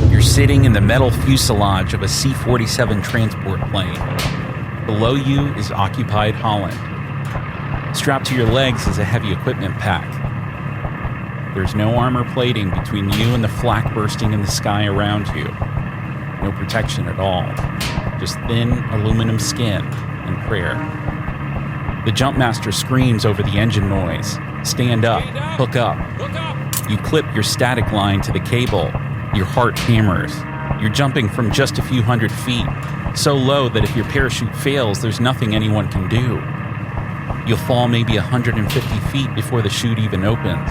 You're sitting in the metal fuselage of a C-47 transport plane. Below you is occupied Holland. Strapped to your legs is a heavy equipment pack. There's no armor plating between you and the flak bursting in the sky around you. No protection at all. Just thin aluminum skin and prayer. The jumpmaster screams over the engine noise. Stand up, hook up. You clip your static line to the cable. Your heart hammers. You're jumping from just a few hundred feet, so low that if your parachute fails, there's nothing anyone can do. You'll fall maybe 150 feet before the chute even opens,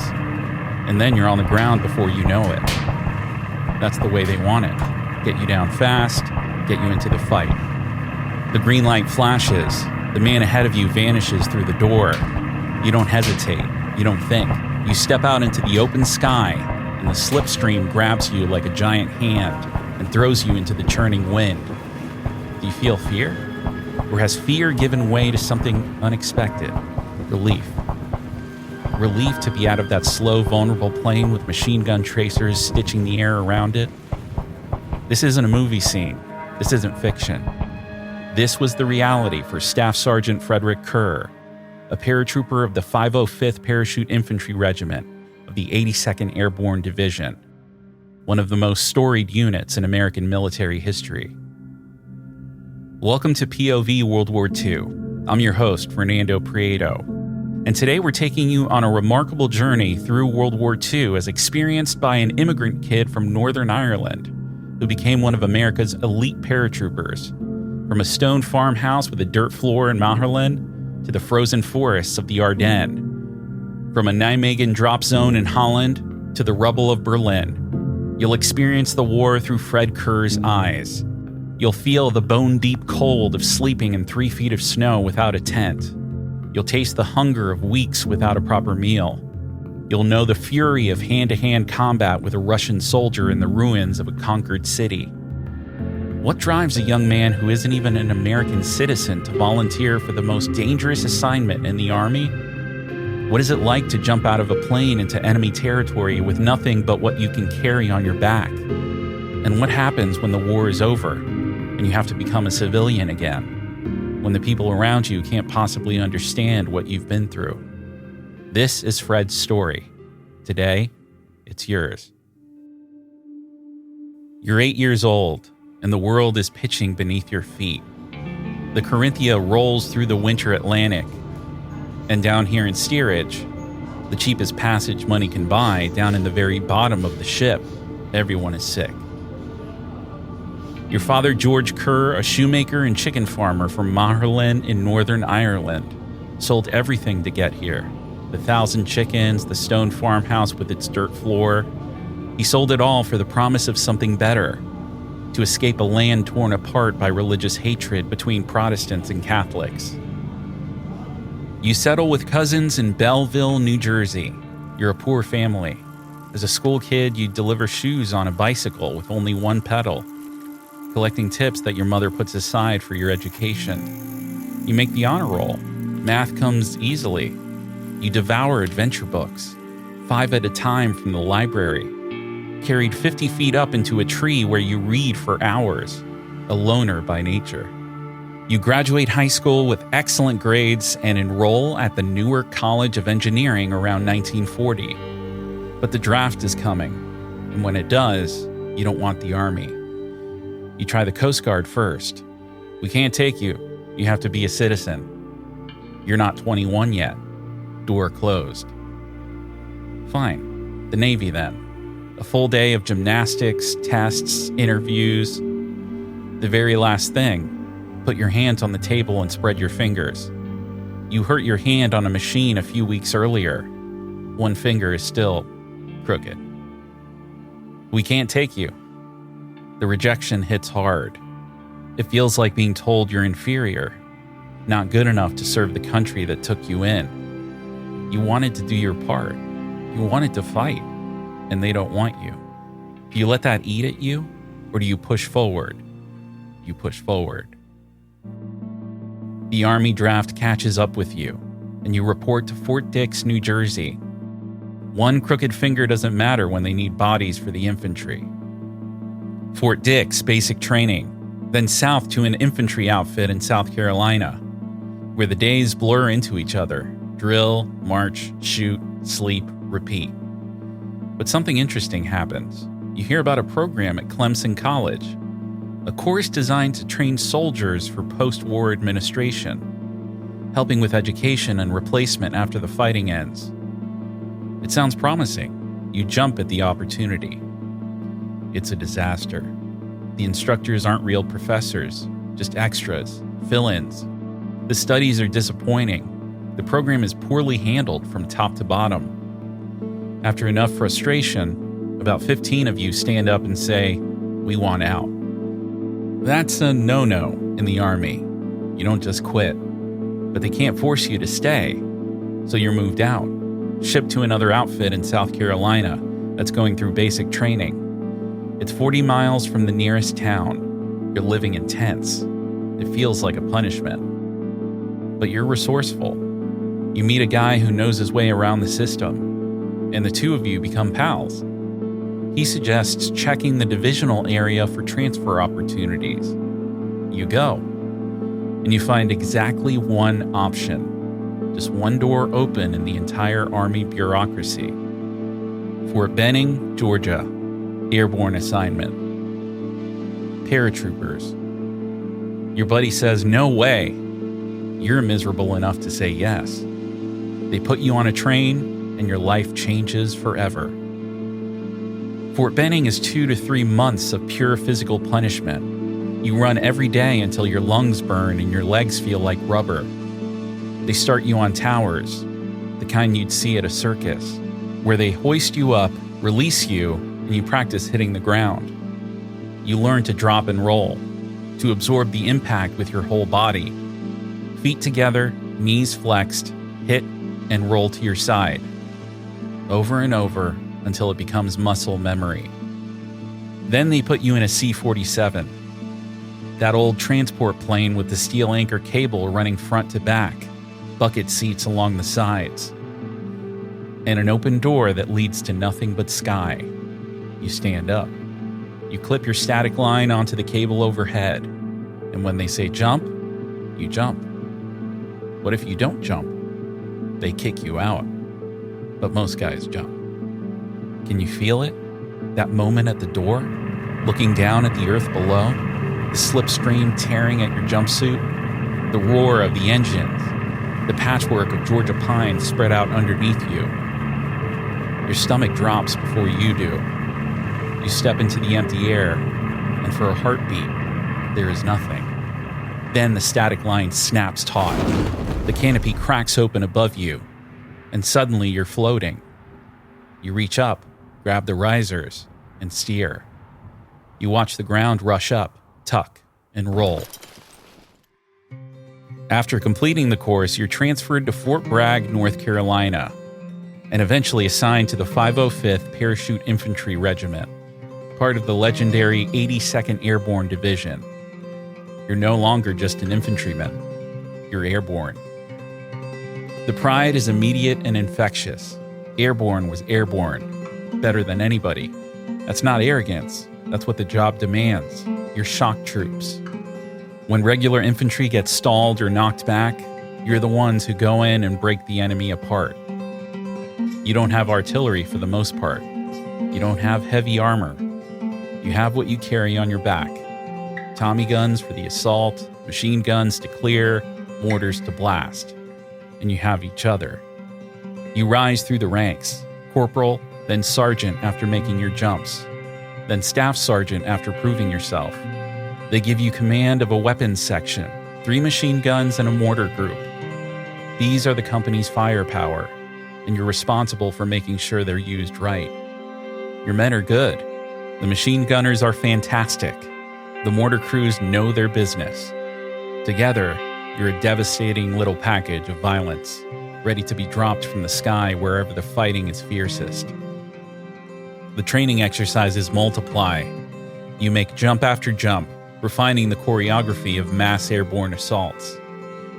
and then you're on the ground before you know it. That's the way they want it. Get you down fast, get you into the fight. The green light flashes. The man ahead of you vanishes through the door. You don't hesitate. You don't think. You step out into the open sky, and the slipstream grabs you like a giant hand and throws you into the churning wind. Do you feel fear? Or has fear given way to something unexpected? Relief. Relief to be out of that slow, vulnerable plane with machine gun tracers stitching the air around it. This isn't a movie scene. This isn't fiction. This was the reality for Staff Sergeant Fredrick Kerr, a paratrooper of the 505th Parachute Infantry Regiment of the 82nd Airborne Division, one of the most storied units in American military history. Welcome to POV World War II. I'm your host, Fernando Prieto, and today we're taking you on a remarkable journey through World War II as experienced by an immigrant kid from Northern Ireland who became one of America's elite paratroopers, from a stone farmhouse with a dirt floor in Nijmegen to the frozen forests of the Ardennes, from a Nijmegen drop zone in Holland to the rubble of Berlin. You'll experience the war through Fred Kerr's eyes. You'll feel the bone-deep cold of sleeping in 3 feet of snow without a tent. You'll taste the hunger of weeks without a proper meal. You'll know the fury of hand-to-hand combat with a Russian soldier in the ruins of a conquered city. What drives a young man who isn't even an American citizen to volunteer for the most dangerous assignment in the Army? What is it like to jump out of a plane into enemy territory with nothing but what you can carry on your back? And what happens when the war is over and you have to become a civilian again, when the people around you can't possibly understand what you've been through? This is Fred's story. Today, it's yours. You're 8 years old, and the world is pitching beneath your feet. The Corinthia rolls through the winter Atlantic, and down here in steerage, the cheapest passage money can buy, down in the very bottom of the ship, everyone is sick. Your father, George Kerr, a shoemaker and chicken farmer from Nijmegen in Northern Ireland, sold everything to get here. The 1,000 chickens, the stone farmhouse with its dirt floor. He sold it all for the promise of something better, to escape a land torn apart by religious hatred between Protestants and Catholics. You settle with cousins in Belleville, New Jersey. You're a poor family. As a school kid, you deliver shoes on a bicycle with only one pedal, collecting tips that your mother puts aside for your education. You make the honor roll. Math comes easily. You devour adventure books, 5 at a time from the library, carried 50 feet up into a tree where you read for hours, a loner by nature. You graduate high school with excellent grades and enroll at the Newark College of Engineering around 1940. But the draft is coming, and when it does, you don't want the Army. You try the Coast Guard first. We can't take you. You have to be a citizen. You're not 21 yet. Door closed. Fine. The Navy then. A full day of gymnastics, tests, interviews. The very last thing, put your hands on the table and spread your fingers. You hurt your hand on a machine a few weeks earlier. One finger is still crooked. We can't take you. The rejection hits hard. It feels like being told you're inferior, not good enough to serve the country that took you in. You wanted to do your part. You wanted to fight, and they don't want you. Do you let that eat at you, or do you push forward? You push forward. The Army draft catches up with you, and you report to Fort Dix, New Jersey. One crooked finger doesn't matter when they need bodies for the infantry. Fort Dix, basic training, then south to an infantry outfit in South Carolina, where the days blur into each other. Drill, march, shoot, sleep, repeat. But something interesting happens. You hear about a program at Clemson College, a course designed to train soldiers for post-war administration, helping with education and replacement after the fighting ends. It sounds promising. You jump at the opportunity. It's a disaster. The instructors aren't real professors, just extras, fill-ins. The studies are disappointing. The program is poorly handled from top to bottom. After enough frustration, about 15 of you stand up and say, "We want out." That's a no-no in the Army. You don't just quit. But they can't force you to stay, so you're moved out, shipped to another outfit in South Carolina that's going through basic training. It's 40 miles from the nearest town. You're living in tents. It feels like a punishment. But you're resourceful. You meet a guy who knows his way around the system, and the two of you become pals. He suggests checking the divisional area for transfer opportunities. You go, and you find exactly one option, just one door open in the entire Army bureaucracy. Fort Benning, Georgia, Airborne assignment. Paratroopers. Your buddy says, "No way." You're miserable enough to say yes. They put you on a train, and your life changes forever. Fort Benning is 2 to 3 months of pure physical punishment. You run every day until your lungs burn and your legs feel like rubber. They start you on towers, the kind you'd see at a circus, where they hoist you up, release you, and you practice hitting the ground. You learn to drop and roll, to absorb the impact with your whole body. Feet together, knees flexed, hit and roll to your side. Over and over until it becomes muscle memory. Then they put you in a C-47, that old transport plane with the steel anchor cable running front to back, bucket seats along the sides, and an open door that leads to nothing but sky. You stand up. You clip your static line onto the cable overhead, and when they say jump, you jump. What if you don't jump? They kick you out. But most guys jump. Can you feel it? That moment at the door? Looking down at the earth below? The slipstream tearing at your jumpsuit? The roar of the engines? The patchwork of Georgia pines spread out underneath you? Your stomach drops before you do. You step into the empty air, and for a heartbeat, there is nothing. Then the static line snaps taut. The canopy cracks open above you, and suddenly you're floating. You reach up, grab the risers, and steer. You watch the ground rush up, tuck, and roll. After completing the course, you're transferred to Fort Bragg, North Carolina, and eventually assigned to the 505th Parachute Infantry Regiment, part of the legendary 82nd Airborne Division. You're no longer just an infantryman. You're airborne. The pride is immediate and infectious. Airborne was airborne, better than anybody. That's not arrogance. That's what the job demands. You're shock troops. When regular infantry gets stalled or knocked back, you're the ones who go in and break the enemy apart. You don't have artillery for the most part. You don't have heavy armor. You have what you carry on your back. Tommy guns for the assault, machine guns to clear, mortars to blast. And you have each other. You rise through the ranks, corporal, then sergeant after making your jumps, then staff sergeant after proving yourself. They give you command of a weapons section, 3 machine guns and a mortar group. These are the company's firepower, and you're responsible for making sure they're used right. Your men are good. The machine gunners are fantastic. The mortar crews know their business. Together, you're a devastating little package of violence, ready to be dropped from the sky wherever the fighting is fiercest. The training exercises multiply. You make jump after jump, refining the choreography of mass airborne assaults.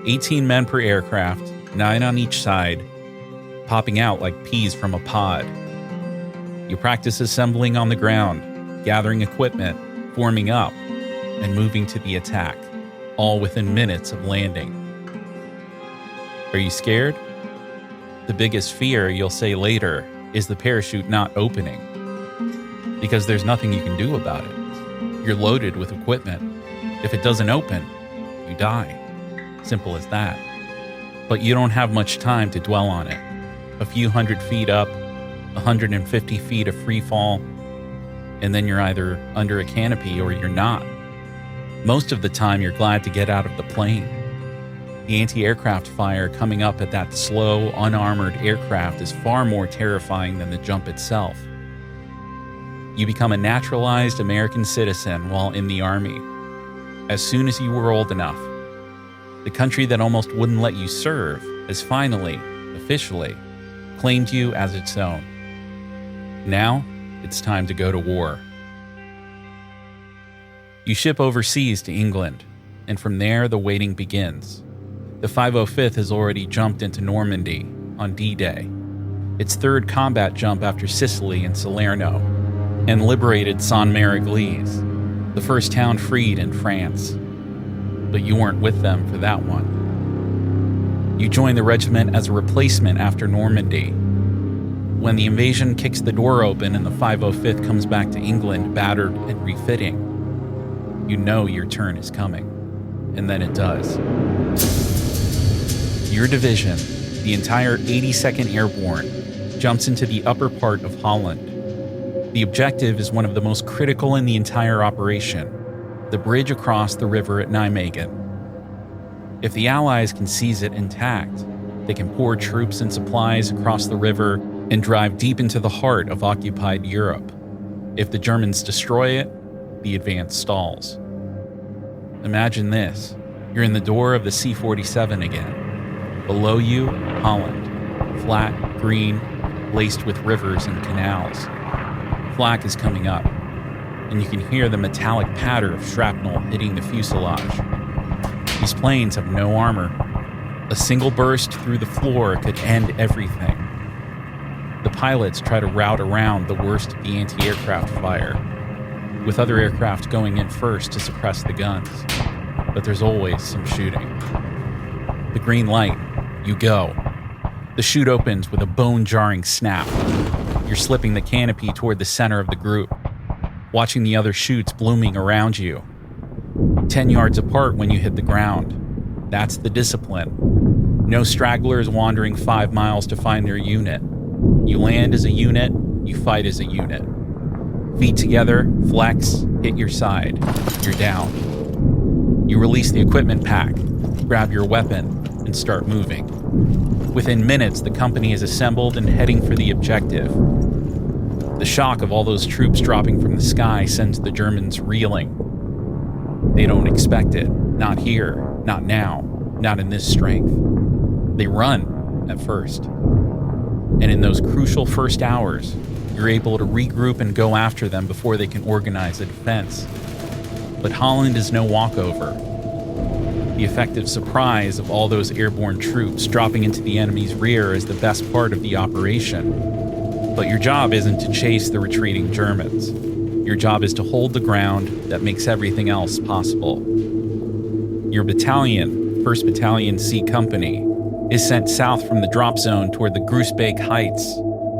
18 men per aircraft, 9 on each side. popping out like peas from a pod. You practice assembling on the ground, gathering equipment, forming up, and moving to the attack, all within minutes of landing. Are you scared? The biggest fear, you'll say later, is the parachute not opening. Because there's nothing you can do about it. You're loaded with equipment. If it doesn't open, you die. Simple as that. But you don't have much time to dwell on it. A few 100 feet up, 150 feet of free fall, and then you're either under a canopy or you're not. Most of the time, you're glad to get out of the plane. The anti-aircraft fire coming up at that slow, unarmored aircraft is far more terrifying than the jump itself. You become a naturalized American citizen while in the Army. As soon as you were old enough, the country that almost wouldn't let you serve has finally, officially, claimed you as its own. Now, it's time to go to war. You ship overseas to England, and from there the waiting begins. The 505th has already jumped into Normandy on D-Day, its third combat jump after Sicily and Salerno, and liberated Saint-Mary-Église, the first town freed in France. But you weren't with them for that one. You joined the regiment as a replacement after Normandy. When the invasion kicks the door open and the 505th comes back to England battered and refitting, you know your turn is coming. And then it does. Your division, the entire 82nd Airborne, jumps into the upper part of Holland. The objective is one of the most critical in the entire operation, the bridge across the river at Nijmegen. If the Allies can seize it intact, they can pour troops and supplies across the river and drive deep into the heart of occupied Europe. If the Germans destroy it, the advance stalls. Imagine this. You're in the door of the C-47 again. Below you, Holland. Flat, green, laced with rivers and canals. Flak is coming up, and you can hear the metallic patter of shrapnel hitting the fuselage. These planes have no armor. A single burst through the floor could end everything. The pilots try to route around the worst of the anti-aircraft fire, with other aircraft going in first to suppress the guns. But there's always some shooting. The green light, you go. The chute opens with a bone-jarring snap. You're slipping the canopy toward the center of the group, watching the other chutes blooming around you. 10 yards apart when you hit the ground. That's the discipline. No stragglers wandering 5 miles to find their unit. You land as a unit, you fight as a unit. Feet together, flex, hit your side. You're down. You release the equipment pack, grab your weapon, and start moving. Within minutes, the company is assembled and heading for the objective. The shock of all those troops dropping from the sky sends the Germans reeling. They don't expect it. Not here, not now, not in this strength. They run at first. And in those crucial first hours, you're able to regroup and go after them before they can organize a defense. But Holland is no walkover. The effective surprise of all those airborne troops dropping into the enemy's rear is the best part of the operation. But your job isn't to chase the retreating Germans. Your job is to hold the ground that makes everything else possible. Your battalion, 1st Battalion C Company, is sent south from the drop zone toward the Groesbeek Heights,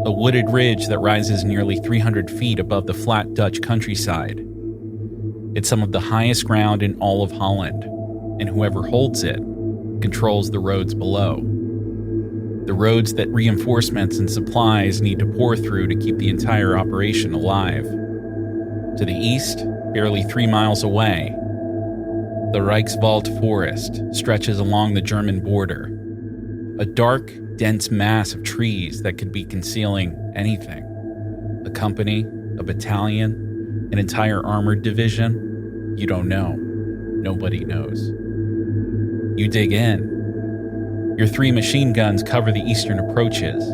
a wooded ridge that rises nearly 300 feet above the flat Dutch countryside. It's some of the highest ground in all of Holland, and whoever holds it controls the roads below. The roads that reinforcements and supplies need to pour through to keep the entire operation alive. To the east, barely 3 miles away, the Reichswald forest stretches along the German border. A dark, dense mass of trees that could be concealing anything. A company, a battalion, an entire armored division. You don't know. Nobody knows. You dig in. Your 3 machine guns cover the eastern approaches,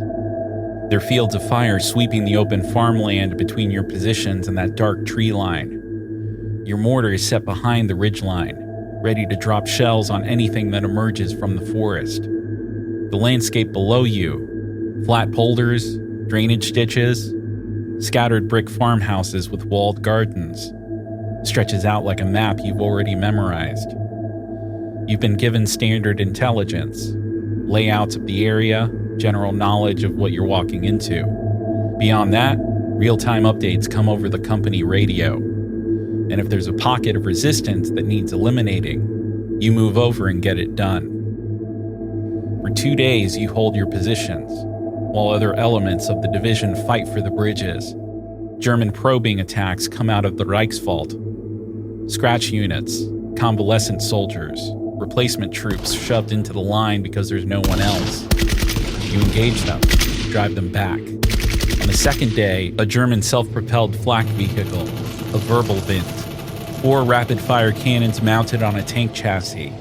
their fields of fire sweeping the open farmland between your positions and that dark tree line. Your mortar is set behind the ridgeline, ready to drop shells on anything that emerges from the forest. The landscape below you, Flat polders, drainage ditches, scattered brick farmhouses with walled gardens. Stretches out like a map you've already memorized. You've been given standard intelligence, layouts of the area, general knowledge of what you're walking into. Beyond that, real-time updates come over the company radio. And if there's a pocket of resistance that needs eliminating, you move over and get it done. For 2 days, you hold your positions, while other elements of the division fight for the bridges. German probing attacks come out of the Reichswald. Scratch units, convalescent soldiers, replacement troops shoved into the line because there's no one else. You engage them, drive them back. On the second day, a German self-propelled flak vehicle, a Wirbelwind, 4 rapid-fire cannons mounted on a tank chassis,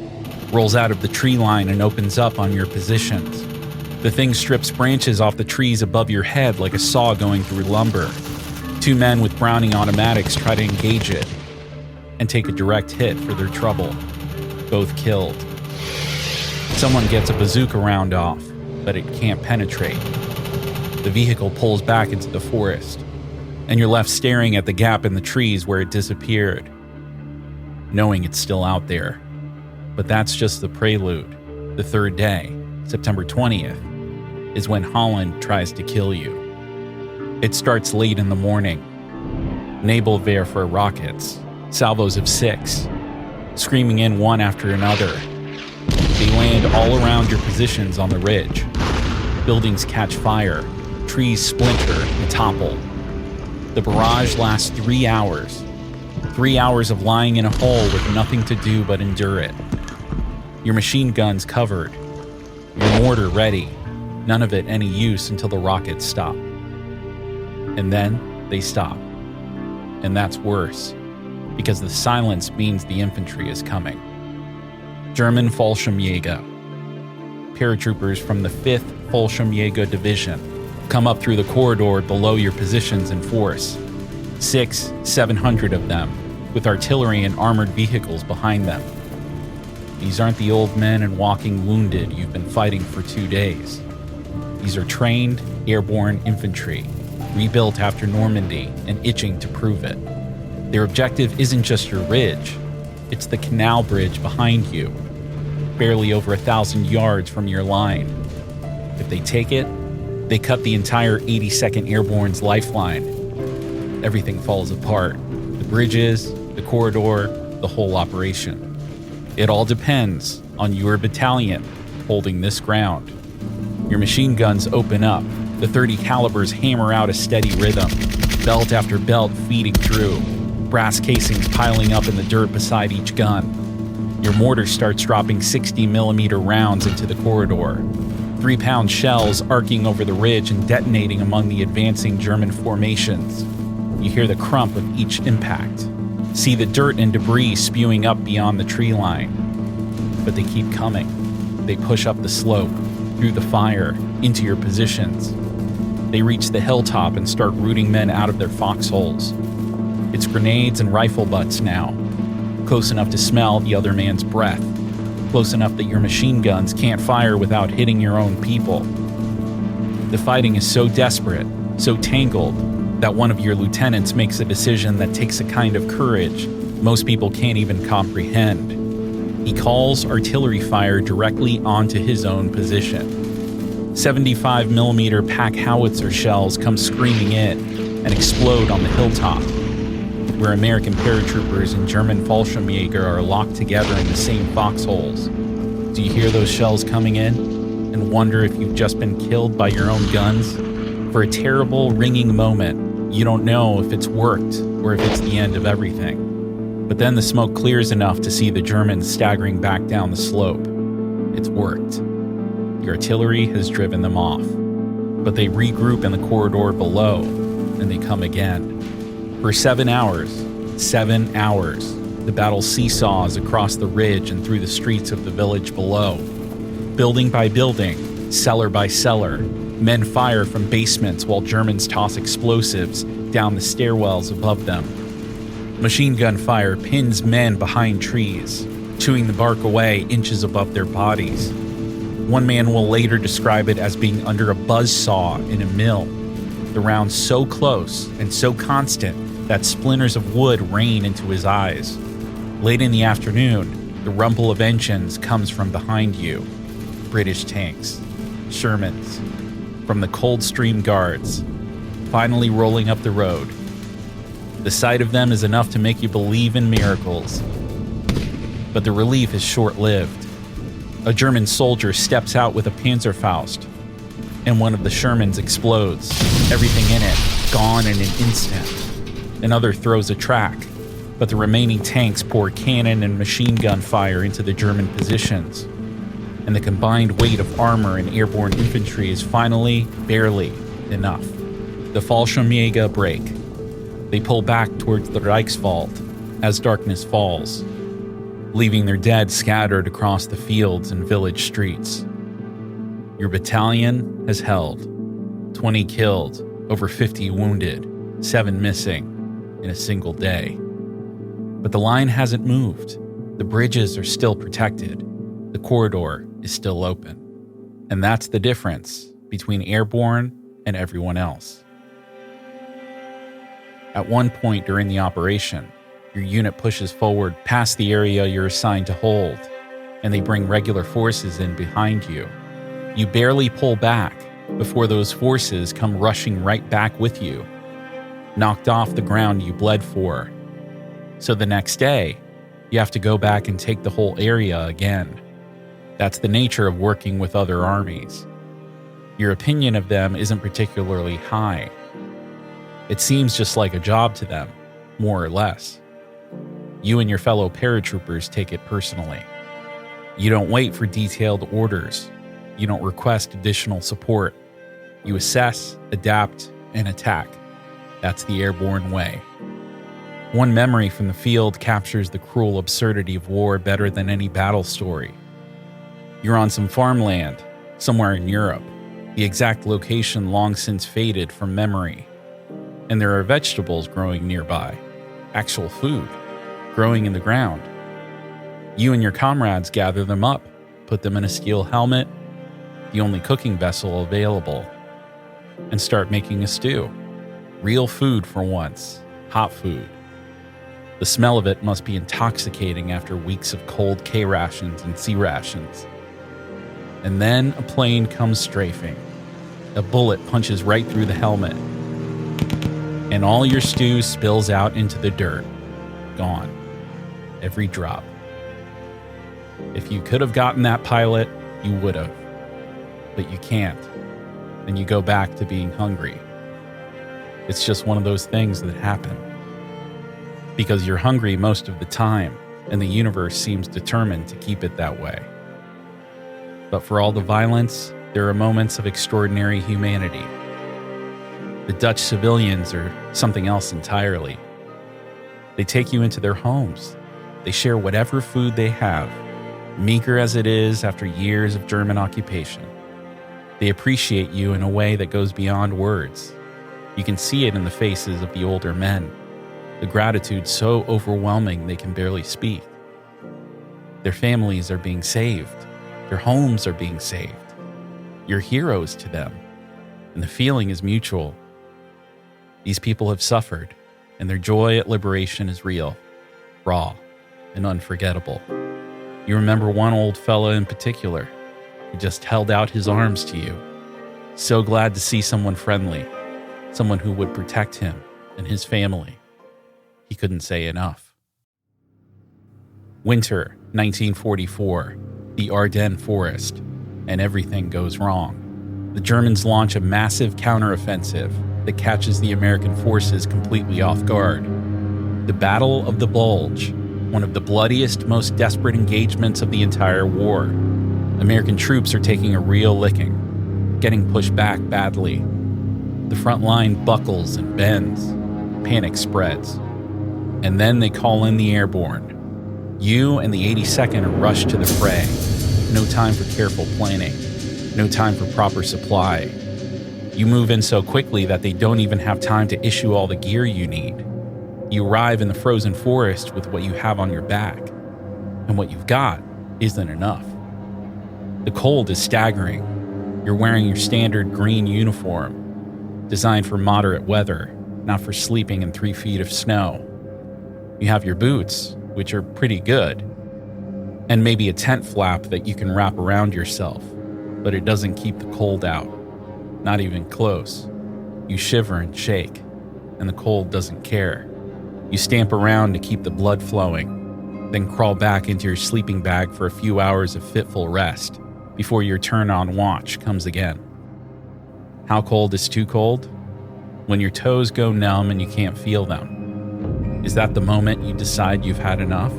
rolls out of the tree line and opens up on your positions. The thing strips branches off the trees above your head like a saw going through lumber. 2 men with Browning automatics try to engage it and take a direct hit for their trouble. Both killed. Someone gets a bazooka round off, but it can't penetrate. The vehicle pulls back into the forest, and you're left staring at the gap in the trees where it disappeared, knowing it's still out there. But that's just the prelude. The third day, September 20th, is when Holland tries to kill you. It starts late in the morning. Nebelwehr for rockets, salvos of 6, screaming in one after another. They land all around your positions on the ridge. Buildings catch fire, trees splinter and topple. The barrage lasts 3 hours. 3 hours of lying in a hole with nothing to do but endure it. Your machine guns covered. Your mortar ready. None of it any use until the rockets stop. And then they stop. And that's worse, because the silence means the infantry is coming. German Fallschirmjäger. Paratroopers from the 5th Fallschirmjäger Division come up through the corridor below your positions in force. 600-700 of them, with artillery and armored vehicles behind them. These aren't the old men and walking wounded you've been fighting for 2 days. These are trained, airborne infantry, rebuilt after Normandy and itching to prove it. Their objective isn't just your ridge, it's the canal bridge behind you, barely over 1,000 yards from your line. If they take it, they cut the entire 82nd Airborne's lifeline. Everything falls apart. The bridges, the corridor, the whole operation. It all depends on your battalion holding this ground. Your machine guns open up. The .30 calibers hammer out a steady rhythm, belt after belt feeding through, brass casings piling up in the dirt beside each gun. Your mortar starts dropping 60mm rounds into the corridor. 3-pound shells arcing over the ridge and detonating among the advancing German formations. You hear the crump of each impact. See the dirt and debris spewing up beyond the tree line. But they keep coming. They push up the slope, through the fire, into your positions. They reach the hilltop and start rooting men out of their foxholes. It's grenades and rifle butts now, close enough to smell the other man's breath, close enough that your machine guns can't fire without hitting your own people. The fighting is so desperate, so tangled, that one of your lieutenants makes a decision that takes a kind of courage most people can't even comprehend. He calls artillery fire directly onto his own position. 75mm pack howitzer shells come screaming in and explode on the hilltop, where American paratroopers and German Fallschirmjäger are locked together in the same foxholes. Do you hear those shells coming in and wonder if you've just been killed by your own guns? For a terrible, ringing moment, you don't know if it's worked or if it's the end of everything. But then the smoke clears enough to see the Germans staggering back down the slope. It's worked. The artillery has driven them off. But they regroup in the corridor below, and they come again. For 7 hours, the battle seesaws across the ridge and through the streets of the village below. Building by building, cellar by cellar, men fire from basements while Germans toss explosives down the stairwells above them. Machine gun fire pins men behind trees, chewing the bark away inches above their bodies. One man will later describe it as being under a buzzsaw in a mill, the round so close and so constant that splinters of wood rain into his eyes. Late in the afternoon, the rumble of engines comes from behind you. British tanks, Shermans, from the Coldstream Guards, finally rolling up the road. The sight of them is enough to make you believe in miracles. But the relief is short-lived. A German soldier steps out with a Panzerfaust, and one of the Shermans explodes, everything in it gone in an instant. Another throws a track, but the remaining tanks pour cannon and machine gun fire into the German positions, and the combined weight of armor and airborne infantry is finally, barely, enough. The Fallschirmjäger break. They pull back towards the Reichswald as darkness falls, leaving their dead scattered across the fields and village streets. Your battalion has held. 20 killed, over 50 wounded, 7 missing in a single day. But the line hasn't moved. The bridges are still protected. The corridor is still open. And that's the difference between Airborne and everyone else. At one point during the operation, your unit pushes forward past the area you're assigned to hold, and they bring regular forces in behind you. You barely pull back before those forces come rushing right back with you, knocked off the ground you bled for. So the next day, you have to go back and take the whole area again. That's the nature of working with other armies. Your opinion of them isn't particularly high. It seems just like a job to them, more or less. You and your fellow paratroopers take it personally. You don't wait for detailed orders. You don't request additional support. You assess, adapt, and attack. That's the Airborne way. One memory from the field captures the cruel absurdity of war better than any battle story. You're on some farmland, somewhere in Europe, the exact location long since faded from memory. And there are vegetables growing nearby, actual food, growing in the ground. You and your comrades gather them up, put them in a steel helmet, the only cooking vessel available, and start making a stew. Real food for once, hot food. The smell of it must be intoxicating after weeks of cold K rations and C rations. And then a plane comes strafing. A bullet punches right through the helmet, and all your stew spills out into the dirt. Gone. Every drop. If you could have gotten that pilot, you would have. But you can't. And you go back to being hungry. It's just one of those things that happen. Because you're hungry most of the time, and the universe seems determined to keep it that way. But for all the violence, there are moments of extraordinary humanity. The Dutch civilians are something else entirely. They take you into their homes. They share whatever food they have, meager as it is after years of German occupation. They appreciate you in a way that goes beyond words. You can see it in the faces of the older men, the gratitude so overwhelming they can barely speak. Their families are being saved. Their homes are being saved. You're heroes to them, and the feeling is mutual. These people have suffered, and their joy at liberation is real, raw, and unforgettable. You remember one old fella in particular who just held out his arms to you, so glad to see someone friendly, someone who would protect him and his family. He couldn't say enough. Winter 1944, the Ardennes forest, and everything goes wrong. The Germans launch a massive counteroffensive that catches the American forces completely off guard. The Battle of the Bulge, one of the bloodiest, most desperate engagements of the entire war. American troops are taking a real licking, getting pushed back badly. The front line buckles and bends. Panic spreads. And then they call in the Airborne. You and the 82nd are rushed to the fray. No time for careful planning. No time for proper supply. You move in so quickly that they don't even have time to issue all the gear you need. You arrive in the frozen forest with what you have on your back. And what you've got isn't enough. The cold is staggering. You're wearing your standard green uniform, designed for moderate weather, not for sleeping in 3 feet of snow. You have your boots, which are pretty good, and maybe a tent flap that you can wrap around yourself, but it doesn't keep the cold out. Not even close. You shiver and shake, and the cold doesn't care. You stamp around to keep the blood flowing, then crawl back into your sleeping bag for a few hours of fitful rest before your turn on watch comes again. How cold is too cold? When your toes go numb and you can't feel them. Is that the moment you decide you've had enough?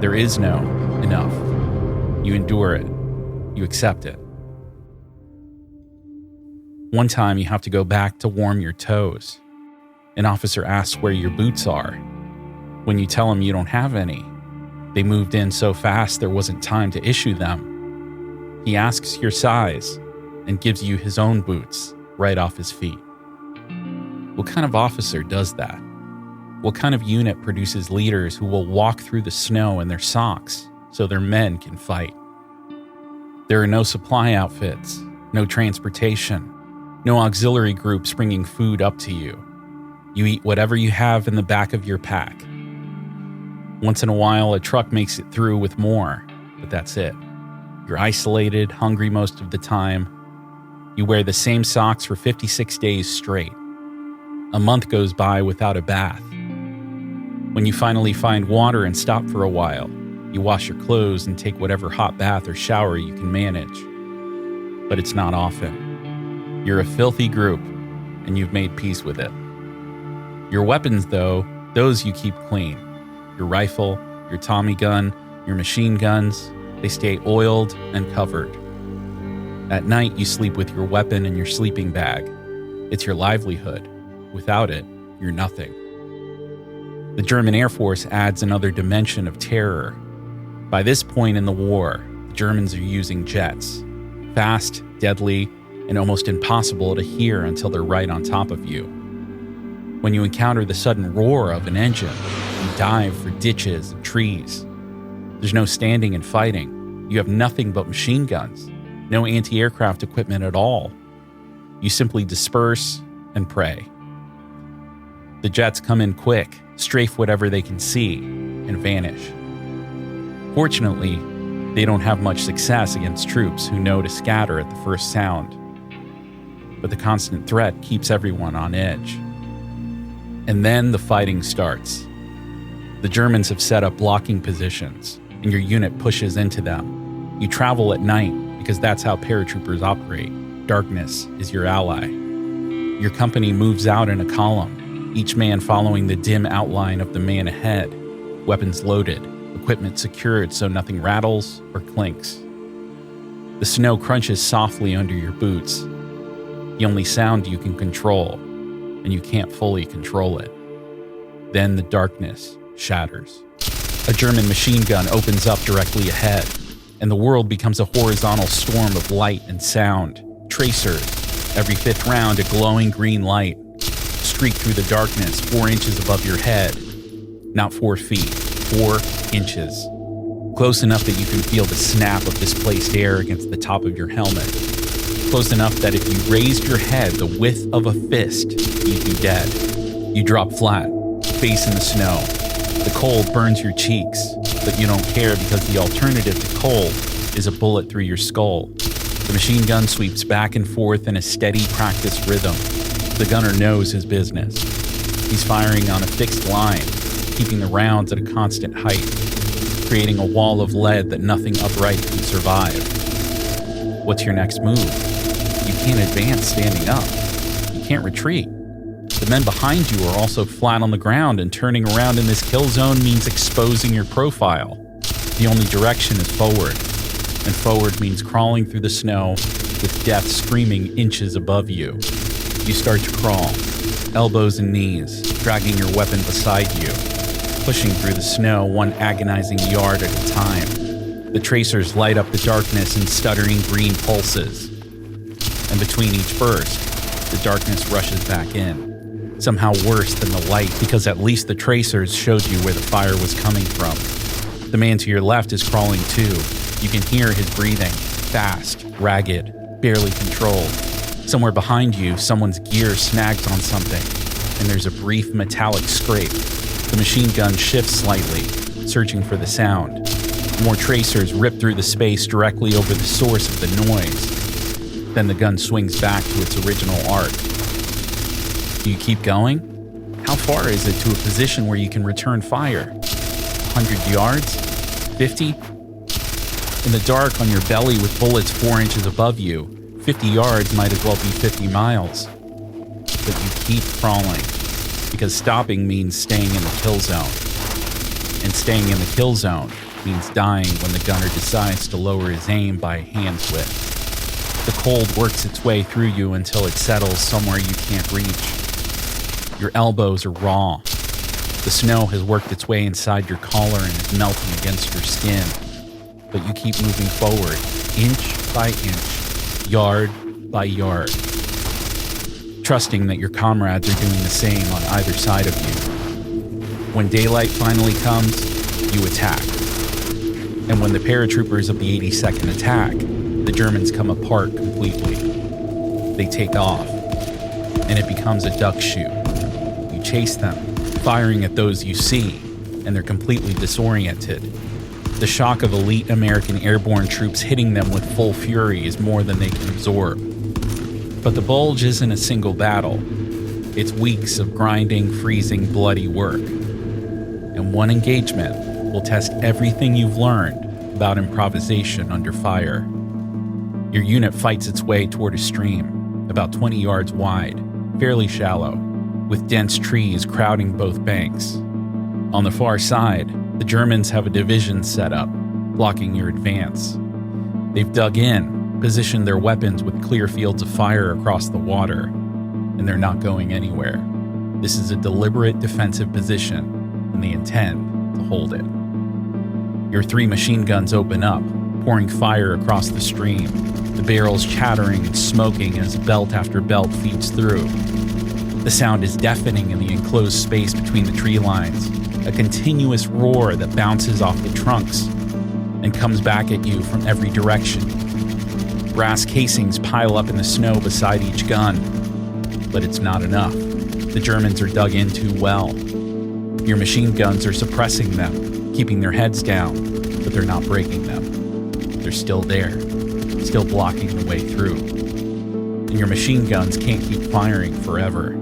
There is no enough. You endure it. You accept it. One time you have to go back to warm your toes. An officer asks where your boots are. When you tell him you don't have any, they moved in so fast there wasn't time to issue them. He asks your size and gives you his own boots right off his feet. What kind of officer does that? What kind of unit produces leaders who will walk through the snow in their socks so their men can fight? There are no supply outfits, no transportation, no auxiliary groups bringing food up to you. You eat whatever you have in the back of your pack. Once in a while, a truck makes it through with more, but that's it. You're isolated, hungry most of the time. You wear the same socks for 56 days straight. A month goes by without a bath. When you finally find water and stop for a while, you wash your clothes and take whatever hot bath or shower you can manage. But it's not often. You're a filthy group, and you've made peace with it. Your weapons, though, those you keep clean. Your rifle, your Tommy gun, your machine guns, they stay oiled and covered. At night, you sleep with your weapon in your sleeping bag. It's your livelihood. Without it, you're nothing. The German Air Force adds another dimension of terror. By this point in the war, the Germans are using jets. Fast, deadly, and almost impossible to hear until they're right on top of you. When you encounter the sudden roar of an engine, you dive for ditches and trees. There's no standing and fighting. You have nothing but machine guns, no anti-aircraft equipment at all. You simply disperse and pray. The jets come in quick, strafe whatever they can see, and vanish. Fortunately, they don't have much success against troops who know to scatter at the first sound. But the constant threat keeps everyone on edge. And then the fighting starts. The Germans have set up blocking positions, and your unit pushes into them. You travel at night because that's how paratroopers operate. Darkness is your ally. Your company moves out in a column, each man following the dim outline of the man ahead, weapons loaded, equipment secured so nothing rattles or clinks. The snow crunches softly under your boots, the only sound you can control, and you can't fully control it. Then the darkness shatters. A German machine gun opens up directly ahead, and the world becomes a horizontal storm of light and sound. Tracers, every fifth round a glowing green light, streak through the darkness 4 inches above your head. Not 4 feet, 4 inches. Close enough that you can feel the snap of displaced air against the top of your helmet. Close enough that if you raised your head the width of a fist, you'd be dead. You drop flat, face in the snow. The cold burns your cheeks, but you don't care because the alternative to cold is a bullet through your skull. The machine gun sweeps back and forth in a steady, practiced rhythm. The gunner knows his business. He's firing on a fixed line, keeping the rounds at a constant height, creating a wall of lead that nothing upright can survive. What's your next move? You can't advance standing up. You can't retreat. The men behind you are also flat on the ground, and turning around in this kill zone means exposing your profile. The only direction is forward, and forward means crawling through the snow with death screaming inches above you. You start to crawl, elbows and knees, dragging your weapon beside you, pushing through the snow 1 agonizing yard at a time. The tracers light up the darkness in stuttering green pulses. And between each burst, the darkness rushes back in. Somehow worse than the light, because at least the tracers showed you where the fire was coming from. The man to your left is crawling too. You can hear his breathing. fast, ragged, barely controlled. Somewhere behind you, someone's gear snags on something, and there's a brief metallic scrape. The machine gun shifts slightly, searching for the sound. More tracers rip through the space directly over the source of the noise. Then the gun swings back to its original arc. Do you keep going? How far is it to a position where you can return fire? 100 yards? 50? In the dark, on your belly with bullets 4 inches above you, 50 yards might as well be 50 miles. But you keep crawling, because stopping means staying in the kill zone. And staying in the kill zone means dying when the gunner decides to lower his aim by a hand's width. The cold works its way through you until it settles somewhere you can't reach. Your elbows are raw. The snow has worked its way inside your collar and is melting against your skin. But you keep moving forward, inch by inch, yard by yard, trusting that your comrades are doing the same on either side of you. When daylight finally comes, you attack. And when the paratroopers of the 82nd attack, the Germans come apart completely. They take off, and it becomes a duck shoot. You chase them, firing at those you see, and they're completely disoriented. The shock of elite American airborne troops hitting them with full fury is more than they can absorb. But the Bulge isn't a single battle. It's weeks of grinding, freezing, bloody work. And one engagement will test everything you've learned about improvisation under fire. Your unit fights its way toward a stream, about 20 yards wide, fairly shallow, with dense trees crowding both banks. On the far side, the Germans have a division set up, blocking your advance. They've dug in, positioned their weapons with clear fields of fire across the water, and they're not going anywhere. This is a deliberate defensive position, and they intend to hold it. Your 3 machine guns open up, pouring fire across the stream, the barrels chattering and smoking as belt after belt feeds through. The sound is deafening in the enclosed space between the tree lines, a continuous roar that bounces off the trunks and comes back at you from every direction. Brass casings pile up in the snow beside each gun, but it's not enough. The Germans are dug in too well. Your machine guns are suppressing them, keeping their heads down, but they're not breaking them. They're still there, still blocking the way through. And your machine guns can't keep firing forever.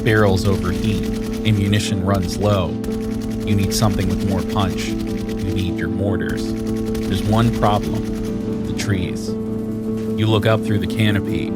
Barrels overheat, ammunition runs low. You need something with more punch. You need your mortars. There's one problem: the trees. You look up through the canopy,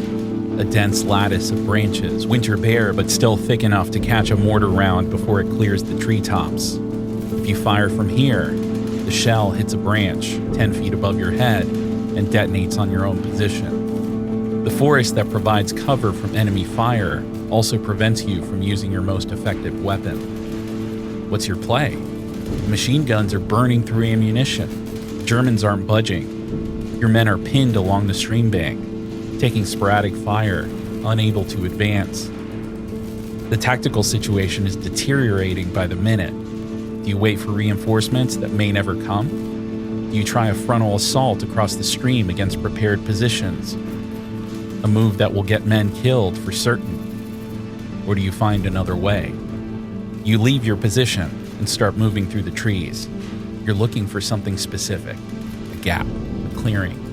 a dense lattice of branches, winter bare but still thick enough to catch a mortar round before it clears the treetops. If you fire from here, the shell hits a branch 10 feet above your head and detonates on your own position. The forest that provides cover from enemy fire also prevents you from using your most effective weapon. What's your play? Machine guns are burning through ammunition. Germans aren't budging. Your men are pinned along the stream bank, taking sporadic fire, unable to advance. The tactical situation is deteriorating by the minute. Do you wait for reinforcements that may never come? Do you try a frontal assault across the stream against prepared positions? A move that will get men killed for certain. Or do you find another way? You leave your position and start moving through the trees. You're looking for something specific, a gap, a clearing.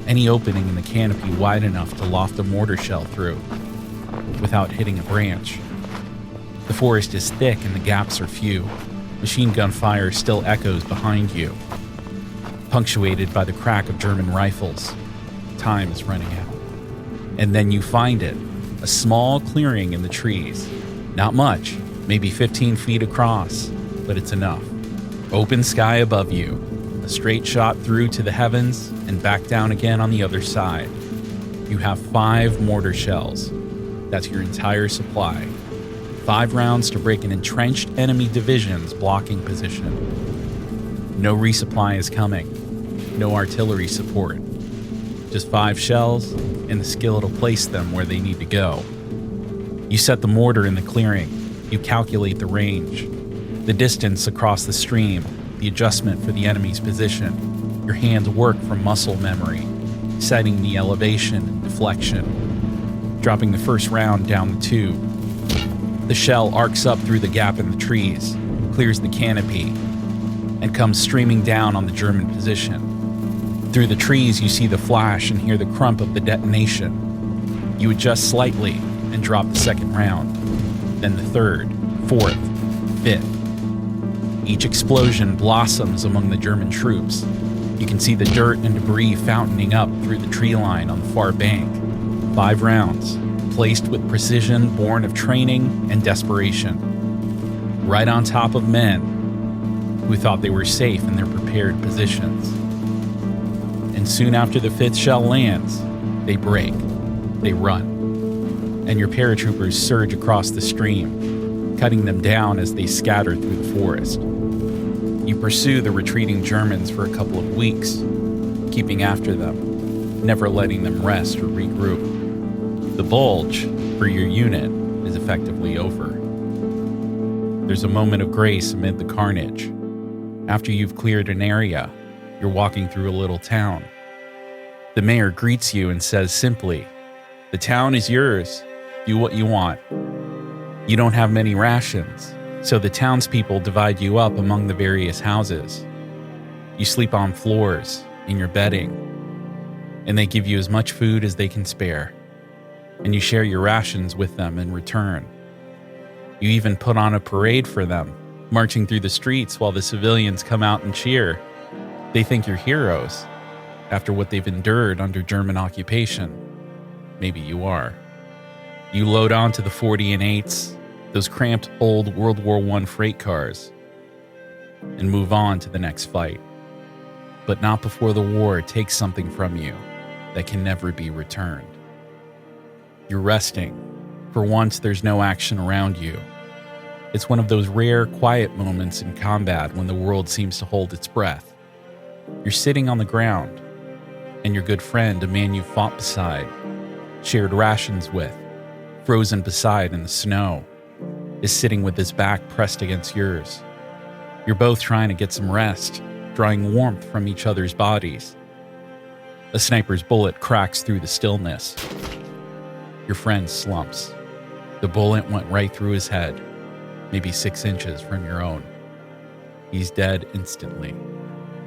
Any opening in the canopy wide enough to loft a mortar shell through without hitting a branch. The forest is thick and the gaps are few. Machine gun fire still echoes behind you, punctuated by the crack of German rifles. Time is running out. And then you find it, a small clearing in the trees. Not much, maybe 15 feet across, but it's enough. Open sky above you, a straight shot through to the heavens and back down again on the other side. You have 5 mortar shells. That's your entire supply. 5 rounds to break an entrenched enemy division's blocking position. No resupply is coming. No artillery support. Just 5 shells and the skill to place them where they need to go. You set the mortar in the clearing. You calculate the range, the distance across the stream, the adjustment for the enemy's position. Your hands work from muscle memory, setting the elevation and deflection, dropping the first round down the tube. The shell arcs up through the gap in the trees, clears the canopy, and comes streaming down on the German position. Through the trees, you see the flash and hear the crump of the detonation. You adjust slightly and drop the second round, then the third, fourth, fifth. Each explosion blossoms among the German troops. You can see the dirt and debris fountaining up through the tree line on the far bank. 5 rounds, placed with precision born of training and desperation. Right on top of men who thought they were safe in their prepared positions. And soon after the 5th shell lands, they break, they run. And your paratroopers surge across the stream, cutting them down as they scatter through the forest. You pursue the retreating Germans for a couple of weeks, keeping after them, never letting them rest or regroup. The bulge for your unit is effectively over. There's a moment of grace amid the carnage. After you've cleared an area, you're walking through a little town. The mayor greets you and says simply, "The town is yours. Do what you want." You don't have many rations, so the townspeople divide you up among the various houses. You sleep on floors, in your bedding, and they give you as much food as they can spare. And you share your rations with them in return. You even put on a parade for them, marching through the streets while the civilians come out and cheer. They think you're heroes, after what they've endured under German occupation. Maybe you are. You load onto the 40 and 8s, those cramped old World War I freight cars, and move on to the next fight. But not before the war takes something from you that can never be returned. You're resting. For once, there's no action around you. It's one of those rare, quiet moments in combat when the world seems to hold its breath. You're sitting on the ground, and your good friend, a man you fought beside, shared rations with, frozen beside in the snow, is sitting with his back pressed against yours. You're both trying to get some rest, drawing warmth from each other's bodies. A sniper's bullet cracks through the stillness. Your friend slumps. The bullet went right through his head, maybe 6 inches from your own. He's dead instantly.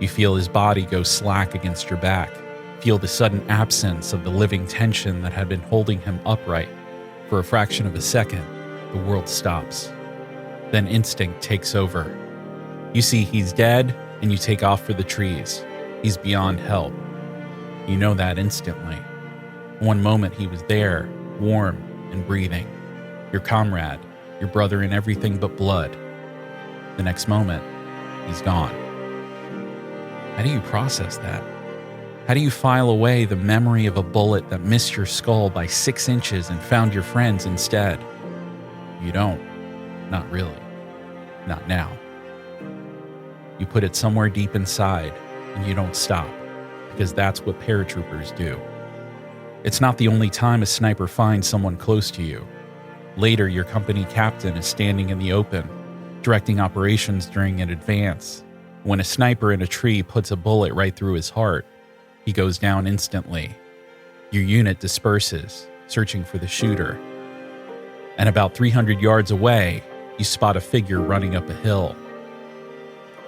You feel his body go slack against your back, feel the sudden absence of the living tension that had been holding him upright. For a fraction of a second, the world stops. Then instinct takes over. You see he's dead, and you take off for the trees. He's beyond help. You know that instantly. One moment he was there, warm and breathing. Your comrade, your brother in everything but blood. The next moment, he's gone. How do you process that? How do you file away the memory of a bullet that missed your skull by 6 inches and found your friends instead? You don't. Not really. Not now. You put it somewhere deep inside, and you don't stop, because that's what paratroopers do. It's not the only time a sniper finds someone close to you. Later, your company captain is standing in the open, directing operations during an advance. When a sniper in a tree puts a bullet right through his heart, he goes down instantly. Your unit disperses, searching for the shooter. And about 300 yards away, you spot a figure running up a hill.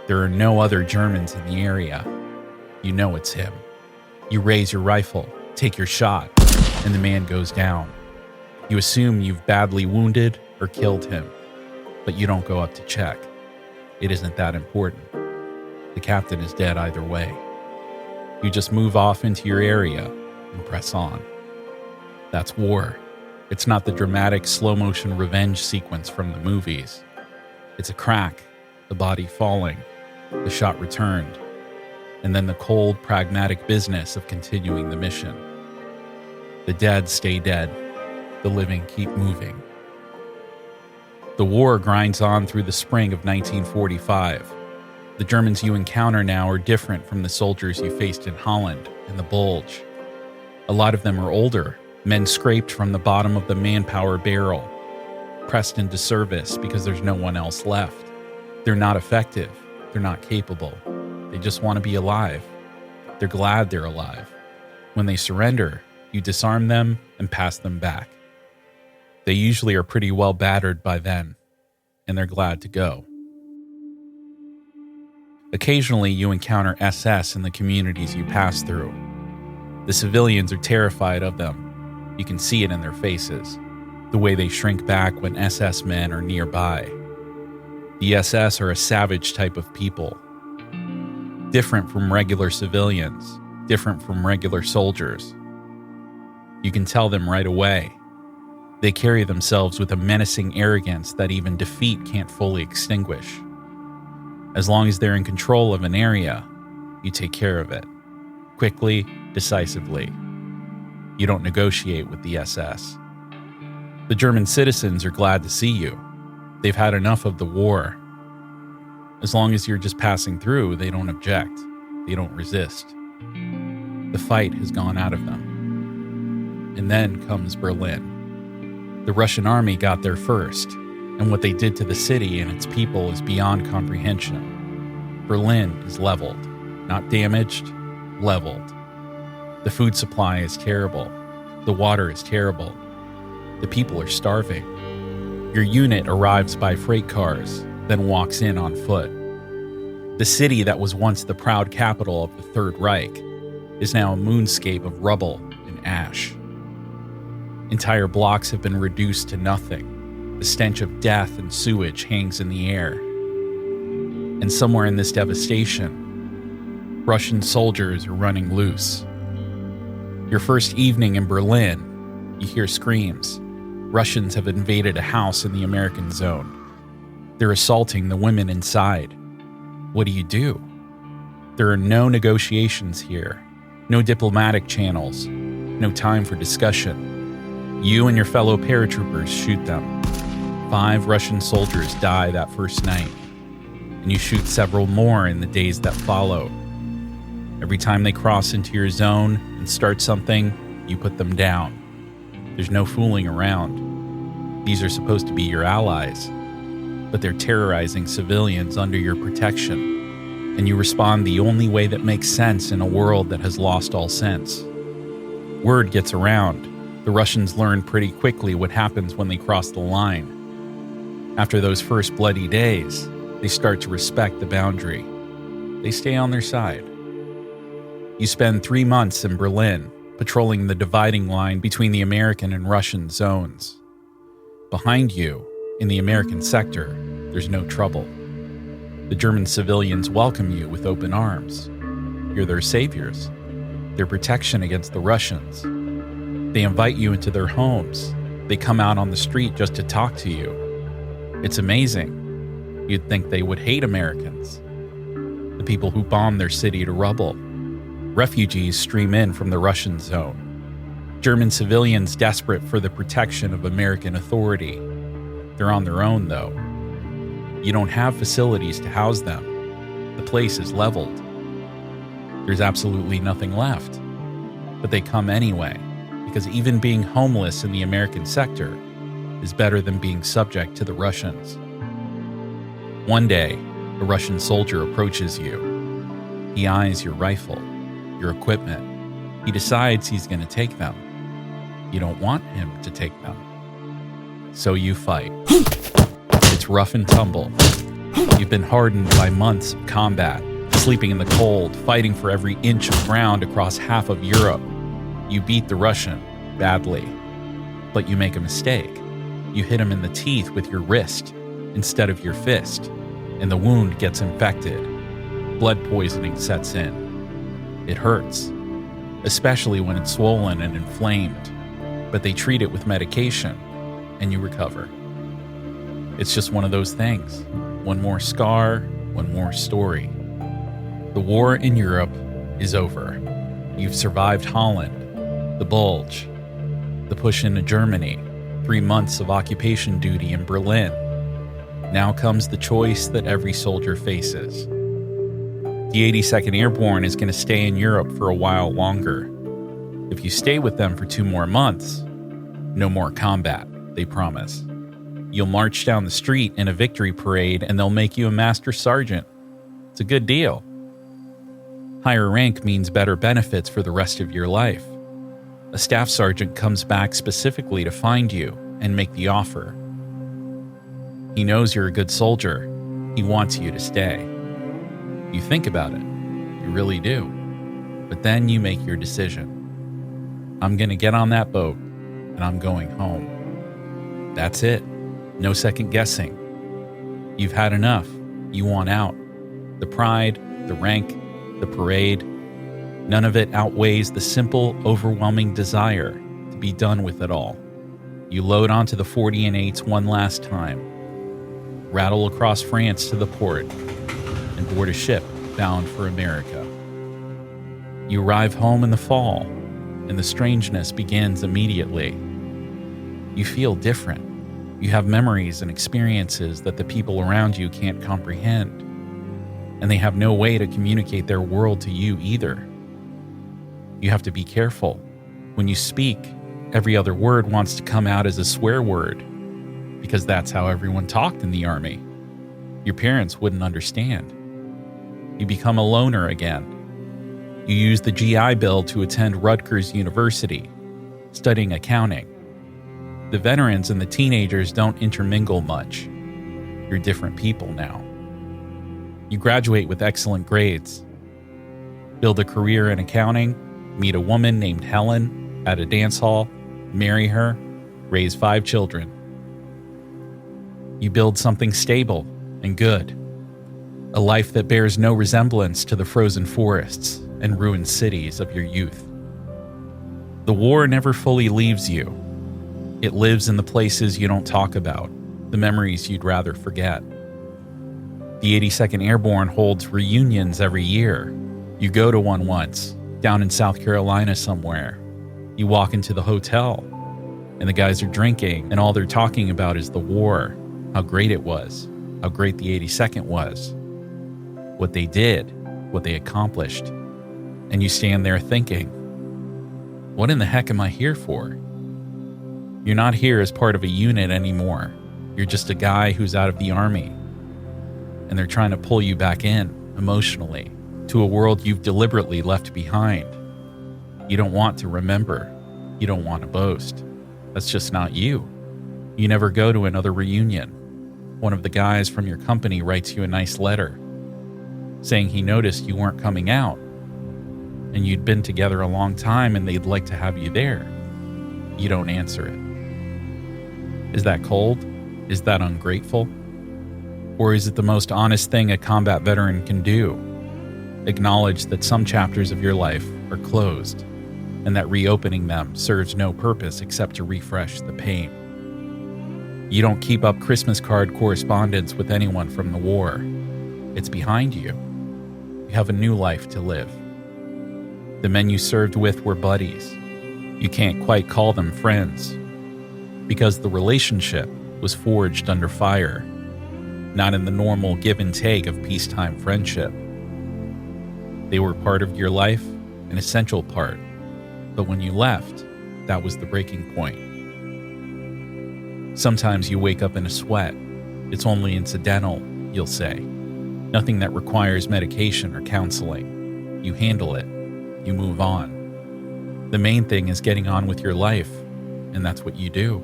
There are no other Germans in the area. You know it's him. You raise your rifle, take your shot, and the man goes down. You assume you've badly wounded or killed him, but you don't go up to check. It isn't that important. The captain is dead either way. You just move off into your area and press on. That's war. It's not the dramatic slow-motion revenge sequence from the movies. It's a crack, the body falling, the shot returned, and then the cold, pragmatic business of continuing the mission. The dead stay dead. The living keep moving. The war grinds on through the spring of 1945. The Germans you encounter now are different from the soldiers you faced in Holland and the Bulge. A lot of them are older, men scraped from the bottom of the manpower barrel, pressed into service because there's no one else left. They're not effective. They're not capable. They just want to be alive. They're glad they're alive. When they surrender, you disarm them and pass them back. They usually are pretty well battered by then, and they're glad to go. Occasionally, you encounter SS in the communities you pass through. The civilians are terrified of them. You can see it in their faces, the way they shrink back when SS men are nearby. The SS are a savage type of people, different from regular civilians, different from regular soldiers. You can tell them right away. They carry themselves with a menacing arrogance that even defeat can't fully extinguish. As long as they're in control of an area, you take care of it, quickly, decisively. You don't negotiate with the SS. The German citizens are glad to see you. They've had enough of the war. As long as you're just passing through, they don't object. They don't resist. The fight has gone out of them. And then comes Berlin. The Russian army got there first, and what they did to the city and its people is beyond comprehension. Berlin is leveled, not damaged, leveled. The food supply is terrible. The water is terrible. The people are starving. Your unit arrives by freight cars, then walks in on foot. The city that was once the proud capital of the Third Reich is now a moonscape of rubble and ash. Entire blocks have been reduced to nothing. The stench of death and sewage hangs in the air. And somewhere in this devastation, Russian soldiers are running loose. Your first evening in Berlin, you hear screams. Russians have invaded a house in the American zone. They're assaulting the women inside. What do? There are no negotiations here, no diplomatic channels, no time for discussion. You and your fellow paratroopers shoot them. 5 Russian soldiers die that first night, and you shoot several more in the days that follow. Every time they cross into your zone and start something, you put them down. There's no fooling around. These are supposed to be your allies, but they're terrorizing civilians under your protection, and you respond the only way that makes sense in a world that has lost all sense. Word gets around. The Russians learn pretty quickly what happens when they cross the line. After those first bloody days, they start to respect the boundary. They stay on their side. You spend 3 months in Berlin, patrolling the dividing line between the American and Russian zones. Behind you, in the American sector, there's no trouble. The German civilians welcome you with open arms. You're their saviors, their protection against the Russians. They invite you into their homes. They come out on the street just to talk to you. It's amazing. You'd think they would hate Americans. The people who bombed their city to rubble. Refugees stream in from the Russian zone. German civilians desperate for the protection of American authority. They're on their own, though. You don't have facilities to house them. The place is leveled. There's absolutely nothing left. But they come anyway, because even being homeless in the American sector is better than being subject to the Russians. One day, a Russian soldier approaches you. He eyes your rifle, your equipment. He decides he's going to take them. You don't want him to take them. So you fight. It's rough and tumble. You've been hardened by months of combat, sleeping in the cold, fighting for every inch of ground across half of Europe. You beat the Russian, badly. But you make a mistake. You hit him in the teeth with your wrist instead of your fist, and the wound gets infected. Blood poisoning sets in. It hurts, especially when it's swollen and inflamed, but they treat it with medication, and you recover. It's just one of those things. One more scar, one more story. The war in Europe is over. You've survived Holland, the Bulge, the push into Germany, 3 months of occupation duty in Berlin. Now comes the choice that every soldier faces. The 82nd Airborne is going to stay in Europe for a while longer. If you stay with them for 2 more months, no more combat, they promise. You'll march down the street in a victory parade and they'll make you a master sergeant. It's a good deal. Higher rank means better benefits for the rest of your life. A staff sergeant comes back specifically to find you and make the offer. He knows you're a good soldier. He wants you to stay. You think about it. You really do. But then you make your decision. I'm going to get on that boat, and I'm going home. That's it. No second guessing. You've had enough. You want out. The pride, the rank, the parade, none of it outweighs the simple, overwhelming desire to be done with it all. You load onto the 40 and 8s one last time, rattle across France to the port, and board a ship bound for America. You arrive home in the fall, and the strangeness begins immediately. You feel different. You have memories and experiences that the people around you can't comprehend, and they have no way to communicate their world to you either. You have to be careful. When you speak, every other word wants to come out as a swear word, because that's how everyone talked in the army. Your parents wouldn't understand. You become a loner again. You use the GI Bill to attend Rutgers University, studying accounting. The veterans and the teenagers don't intermingle much. You're different people now. You graduate with excellent grades, build a career in accounting, meet a woman named Helen at a dance hall, marry her, raise 5 children. You build something stable and good, a life that bears no resemblance to the frozen forests and ruined cities of your youth. The war never fully leaves you. It lives in the places you don't talk about, the memories you'd rather forget. The 82nd Airborne holds reunions every year. You go to one once, down in South Carolina somewhere. You walk into the hotel, and the guys are drinking, and all they're talking about is the war, how great it was, how great the 82nd was, what they did, what they accomplished. And you stand there thinking, what in the heck am I here for? You're not here as part of a unit anymore. You're just a guy who's out of the army. And they're trying to pull you back in, emotionally, to a world you've deliberately left behind. You don't want to remember. You don't want to boast. That's just not you. You never go to another reunion. One of the guys from your company writes you a nice letter, saying he noticed you weren't coming out, and you'd been together a long time and they'd like to have you there. You don't answer it. Is that cold? Is that ungrateful? Or is it the most honest thing a combat veteran can do? Acknowledge that some chapters of your life are closed, and that reopening them serves no purpose except to refresh the pain. You don't keep up Christmas card correspondence with anyone from the war. It's behind you. You have a new life to live. The men you served with were buddies. You can't quite call them friends, because the relationship was forged under fire, not in the normal give and take of peacetime friendship. They were part of your life, an essential part, but when you left, that was the breaking point. Sometimes you wake up in a sweat. It's only incidental, you'll say. Nothing that requires medication or counseling. You handle it. You move on. The main thing is getting on with your life, and that's what you do.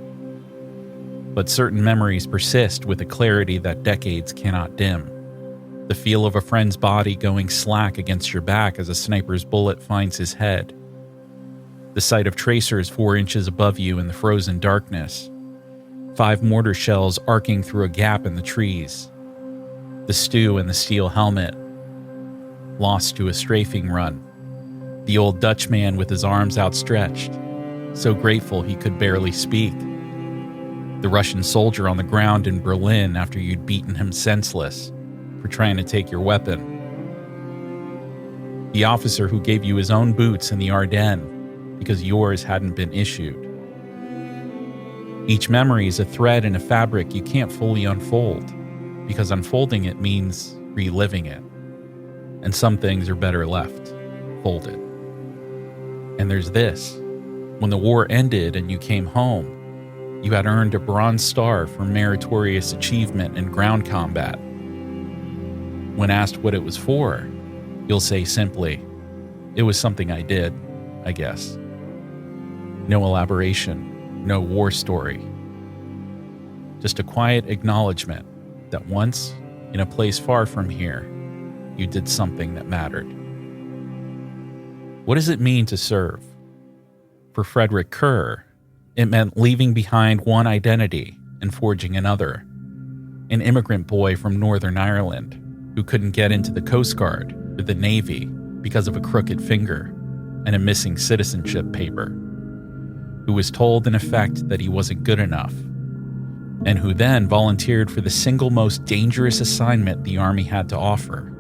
But certain memories persist with a clarity that decades cannot dim. The feel of a friend's body going slack against your back as a sniper's bullet finds his head. The sight of tracers 4 inches above you in the frozen darkness. 5 mortar shells arcing through a gap in the trees. The stew in the steel helmet. Lost to a strafing run. The old Dutchman with his arms outstretched, so grateful he could barely speak. The Russian soldier on the ground in Berlin after you'd beaten him senseless for trying to take your weapon. The officer who gave you his own boots in the Ardennes because yours hadn't been issued. Each memory is a thread in a fabric you can't fully unfold, because unfolding it means reliving it. And some things are better left folded. And there's this. When the war ended and you came home, you had earned a Bronze Star for meritorious achievement in ground combat. When asked what it was for, you'll say simply, It was something I did, I guess. No elaboration, no war story. Just a quiet acknowledgement that once, in a place far from here, you did something that mattered. What does it mean to serve? For Fredrick Kerr, it meant leaving behind one identity and forging another. An immigrant boy from Northern Ireland who couldn't get into the Coast Guard or the Navy because of a crooked finger and a missing citizenship paper, who was told in effect that he wasn't good enough, and who then volunteered for the single most dangerous assignment the Army had to offer,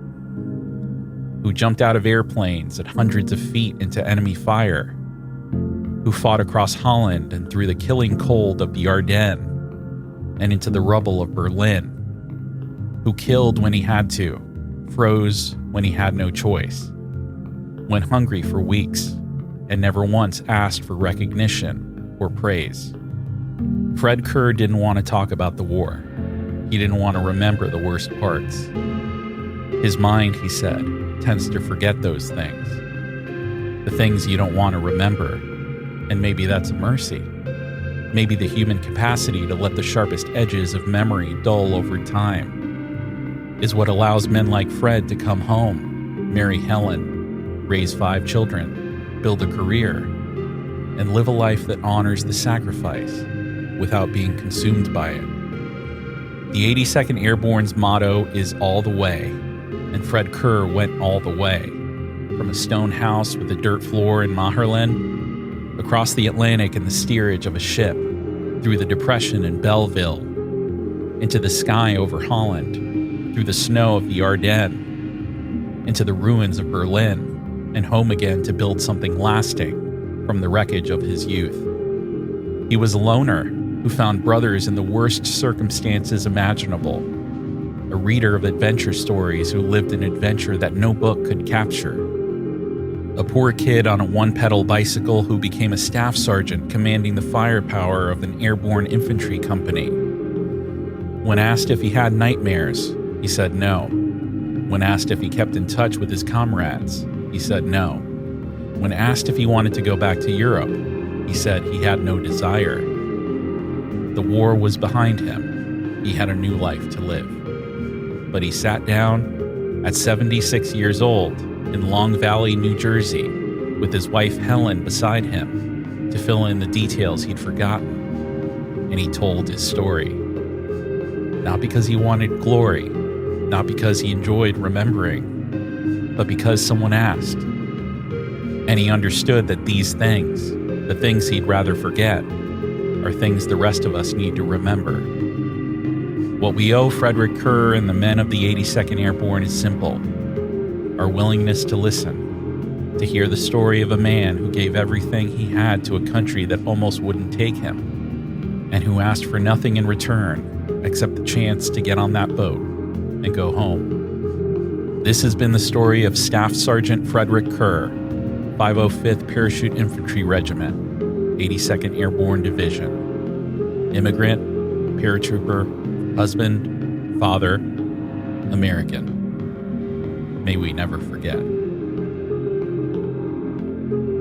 who jumped out of airplanes at hundreds of feet into enemy fire, who fought across Holland and through the killing cold of the Ardennes and into the rubble of Berlin, who killed when he had to, froze when he had no choice, went hungry for weeks, and never once asked for recognition or praise. Fred Kerr didn't want to talk about the war. He didn't want to remember the worst parts. His mind, he said, tends to forget those things. The things you don't want to remember. And maybe that's a mercy. Maybe the human capacity to let the sharpest edges of memory dull over time is what allows men like Fred to come home, marry Helen, raise 5 children, build a career, and live a life that honors the sacrifice without being consumed by it. The 82nd Airborne's motto is all the way, and Fred Kerr went all the way, from a stone house with a dirt floor in Nijmegen, across the Atlantic in the steerage of a ship, through the Depression in Belleville, into the sky over Holland, through the snow of the Ardennes, into the ruins of Berlin, and home again to build something lasting from the wreckage of his youth. He was a loner who found brothers in the worst circumstances imaginable, a reader of adventure stories who lived an adventure that no book could capture, a poor kid on a one-pedal bicycle who became a staff sergeant commanding the firepower of an airborne infantry company. When asked if he had nightmares, he said no. When asked if he kept in touch with his comrades, he said no. When asked if he wanted to go back to Europe, he said he had no desire. The war was behind him. He had a new life to live. But he sat down at 76 years old in Long Valley, New Jersey, with his wife Helen beside him to fill in the details he'd forgotten. And he told his story. Not because he wanted glory, not because he enjoyed remembering, but because someone asked. And he understood that these things, the things he'd rather forget, are things the rest of us need to remember. What we owe Fredrick Kerr and the men of the 82nd Airborne is simple: our willingness to listen, to hear the story of a man who gave everything he had to a country that almost wouldn't take him, and who asked for nothing in return except the chance to get on that boat and go home. This has been the story of Staff Sergeant Fredrick Kerr, 505th Parachute Infantry Regiment, 82nd Airborne Division. Immigrant, paratrooper, husband, father, American. May we never forget.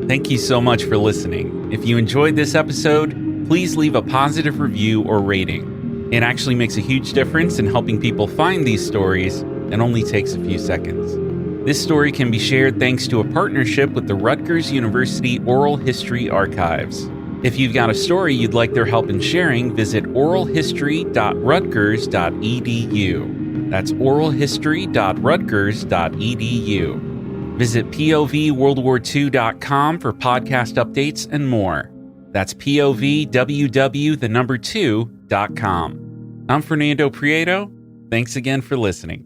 Thank you so much for listening. If you enjoyed this episode, please leave a positive review or rating. It actually makes a huge difference in helping people find these stories and only takes a few seconds. This story can be shared thanks to a partnership with the Rutgers University Oral History Archives. If you've got a story you'd like their help in sharing, visit oralhistory.rutgers.edu. That's oralhistory.rutgers.edu. Visit povworldwar2.com for podcast updates and more. That's povww2.com. I'm Fernando Prieto. Thanks again for listening.